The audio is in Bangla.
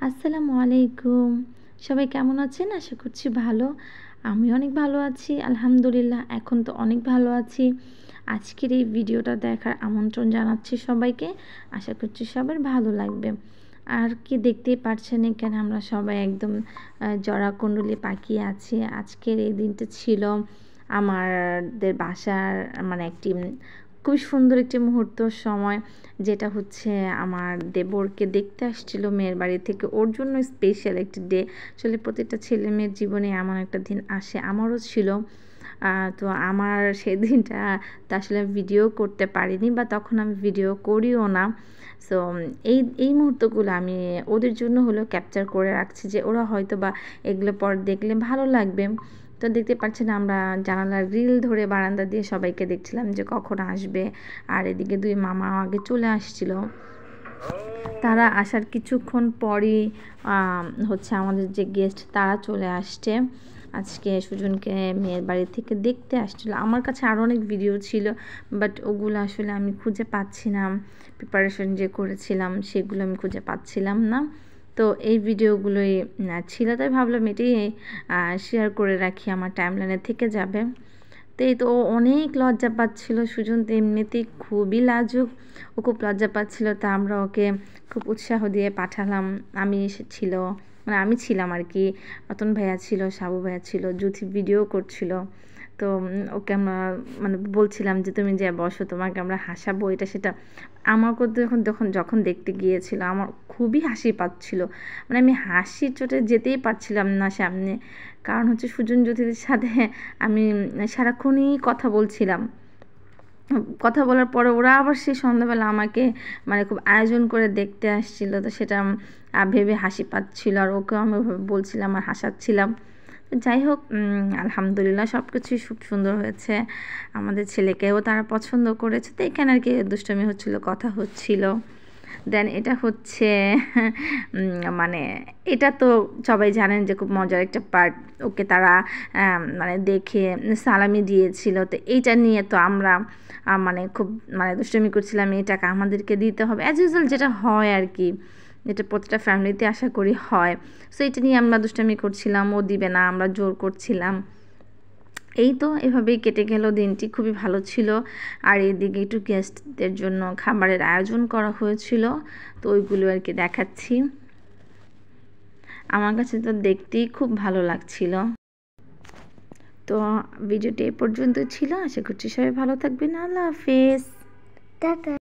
আসসালামু আলাইকুম। সবাই কেমন আছেন? আশা করছি ভালো। আমি অনেক ভালো আছি আলহামদুলিল্লাহ। এখন তো অনেক ভালো আছি। আজকের এই ভিডিওটা দেখার আমন্ত্রণ জানাচ্ছি সবাইকে। আশা করছি সবার ভালো লাগবে। আর কি দেখতেই পারছেন এখানে আমরা সবাই একদম জরাকুণ্ডুলি পাকিয়ে আছি। আজকের এই দিনটা ছিল আমাদের বাসার মানে একটি খুবই সুন্দর একটি মুহূর্তর সময়, যেটা হচ্ছে আমার দেবরকে দেখতে আসছিল মেয়ের বাড়ি থেকে। ওর জন্য স্পেশাল একটি ডে। আসলে প্রত্যেকটা ছেলে মেয়ের জীবনে এমন একটা দিন আসে, আমারও ছিল। তো আমার সেই দিনটা তো আসলে ভিডিও করতে পারিনি, বা তখন আমি ভিডিও করিও না। সো এই মুহূর্তগুলো আমি ওদের জন্য হলেও ক্যাপচার করে রাখছি, যে ওরা হয়তো বা এগুলো পর দেখলে ভালো লাগবে। তো দেখতে পাচ্ছেন আমরা জানালার গ্রিল ধরে বারান্দা দিয়ে সবাইকে দেখছিলাম যে কখন আসবে। আর এদিকে দুই মামা আগে চলে আসছিল। তারা আসার কিছুক্ষণ পরই হচ্ছে আমাদের যে গেস্ট তারা চলে আসছে। আজকে সুজনকে মেয়ের বাড়ি থেকে দেখতে আসছিলো। আমার কাছে আরও অনেক ভিডিও ছিল, বাট ওগুলো আসলে আমি খুঁজে পাচ্ছি না। প্রিপারেশন যে করেছিলাম সেগুলো আমি খুঁজে পাচ্ছিলাম না। তো এই ভিডিওগুলোই ছিল, তাই ভাবলাম এটাই শেয়ার করে রাখি, আমার টাইমলাইনে থেকে যাবে। তো এই তো ও অনেক লজ্জা পাচ্ছিল। সুজন তো এমনিতেই খুবই লাজুক, ও খুব লজ্জা পাচ্ছিল। তা আমরা ওকে খুব উৎসাহ দিয়ে পাঠালাম। আমি ছিলাম আর কি, রতন ভাইয়া ছিল, সাবু ভাইয়া ছিল, জুথি ভিডিও করছিল। তো ওকে আমরা মানে বলছিলাম যে তুমি যে বসো, তোমাকে আমরা হাসাবো, এটা সেটা। আমাকে যখন দেখতে গিয়েছিল আমার খুবই হাসি পাচ্ছিল, মানে আমি হাসির চোটে যেতেই পারছিলাম না সামনে। কারণ হচ্ছে সুজন জ্যোতিদের সাথে আমি সারাক্ষণই কথা বলছিলাম। কথা বলার পরে ওরা আবার সেই সন্ধ্যাবেলা আমাকে মানে খুব আয়োজন করে দেখতে আসছিল। তো সেটা ভেবে হাসি পাচ্ছিল, আর ওকেও আমি ওভাবে বলছিলাম আর হাসাচ্ছিলাম। যাই হোক, আলহামদুলিল্লাহ সব কিছুই খুব সুন্দর হয়েছে। আমাদের ছেলেকেও তারা পছন্দ করেছে। তো এখানে আর কি দুষ্টমি হচ্ছিল, কথা হচ্ছিল। দেন এটা হচ্ছে মানে এটা তো সবাই জানেন যে খুব মজার একটা পার্ট। ওকে তারা মানে দেখে সালামি দিয়েছিল। তো এইটা নিয়ে তো আমরা মানে খুব মানে দুষ্টমি করছিলাম, এই টাকা আমাদেরকে দিতে হবে, অ্যাজ ইউজুয়াল যেটা হয় আর কি, এটা প্রতিটা ফ্যামিলিতে আশা করি হয়। সো এটা নিয়ে আমরা দুষ্টামি করছিলাম, ও দিবে না, আমরা জোর করছিলাম। এই তো এভাবেই কেটে গেল দিনটি, খুবই ভালো ছিল। আর এদিকে একটু গেস্টদের জন্য খাবারের আয়োজন করা হয়েছিল, তো ওইগুলো আর কি দেখাচ্ছি। আমার কাছে তো দেখতেই খুব ভালো লাগছিল। তো ভিডিওটি এ পর্যন্ত ছিল। আশা করছি সবাই ভালো থাকবেন। আল্লাহ হাফেজ, টাটা।